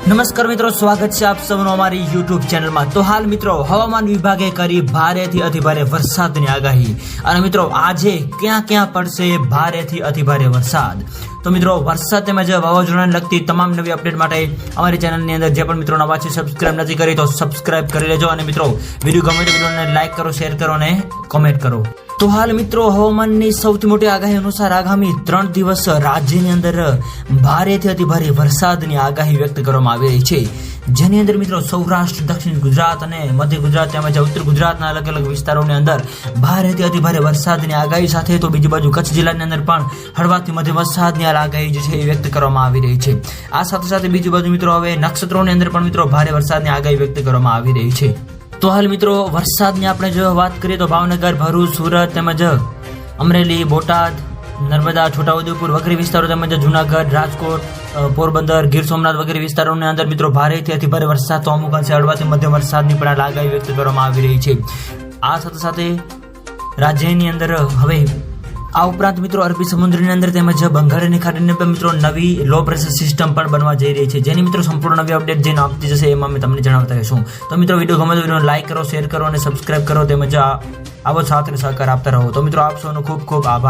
નમસ્કાર મિત્રો, સ્વાગત છે આપ સૌનું અમારી યુટ્યુબ ચેનલમાં। તો હાલ મિત્રો હવામાન વિભાગે કરી ભારેથી અતિભારે વરસાદની આગાહી। અને મિત્રો આજે ક્યાં ક્યાં પડશે ભારેથી અતિભારે વરસાદ। તો મિત્રો વરસાદ તેમજ વાવાઝોડાને લગતી તમામ નવી અપડેટ માટે અમારી ચેનલની અંદર જે પણ મિત્રો નવા છે સબસ્ક્રાઇબ નથી કરી તો સબસ્ક્રાઇબ કરી લેજો। અને મિત્રો વિડીયો ગમે તો વિડીયોને લાઈક કરો, શેર કરો અને કોમેન્ટ કરો। તો હાલ મિત્રો હવામાનની સૌથી મોટી આગાહી અનુસાર આગામી 3 દિવસ રાજ્યની અંદર ભારેથી અતિભારે વરસાદની આગાહી વ્યક્ત કરવામાં આવી રહી છે, જેની અંદર મિત્રો સૌરાષ્ટ્ર, દક્ષિણ ગુજરાત અને મધ્ય ગુજરાત તેમજ ઉત્તર ગુજરાતના અલગ અલગ વિસ્તારોની અંદર ભારેથી અતિભારે વરસાદની આગાહી સાથે તો બીજી બાજુ કચ્છ જિલ્લાની અંદર પણ હળવાથી મધ્યમ વરસાદની આગાહી જે છે એ વ્યક્ત કરવામાં આવી રહી છે। આ સાથે સાથે બીજી બાજુ મિત્રો હવે નક્ષત્રોની અંદર પણ મિત્રો ભારે વરસાદની આગાહી વ્યક્ત કરવામાં આવી રહી છે। તો હાલ મિત્રો વરસાદની આપણે જો વાત કરીએ તો ભાવનગર, ભરૂચ, સુરત તેમજ અમરેલી, બોટાદ, નર્મદા, છોટાઉદેપુર વગેરે વિસ્તારો તેમજ જુનાગઢ, રાજકોટ, પોરબંદર, ગીર સોમનાથ વગેરે વિસ્તારોની અંદર મિત્રો ભારેથી અતિભારે વરસાદ તો અમુક અંશે હળવાથી મધ્યમ વરસાદની પણ આગાહી વ્યક્ત કરવામાં આવી રહી છે। આ સાથે સાથે રાજ્યની અંદર હવે આ ઉપરાંત મિત્રો અરબી સમુદ્રની અંદર તેમજ બંગાળની ખાડીની પર મિત્રો નવી લો પ્રેશર સિસ્ટમ પણ બનવા જઈ રહી છે, જેની મિત્રો સંપૂર્ણ નવી અપડેટ જે આપતી જશે એમાં મેં તમને જણાવતા રહીશું। તો મિત્રો વિડીયો ગમે તો વિડીયોને લાઈક કરો, શેર કરો અને સબસ્ક્રાઇબ કરો તેમજ આવો સાથ અને સહકાર આપતા રહો। તો મિત્રો આપ સૌનો ખૂબ ખૂબ આભાર।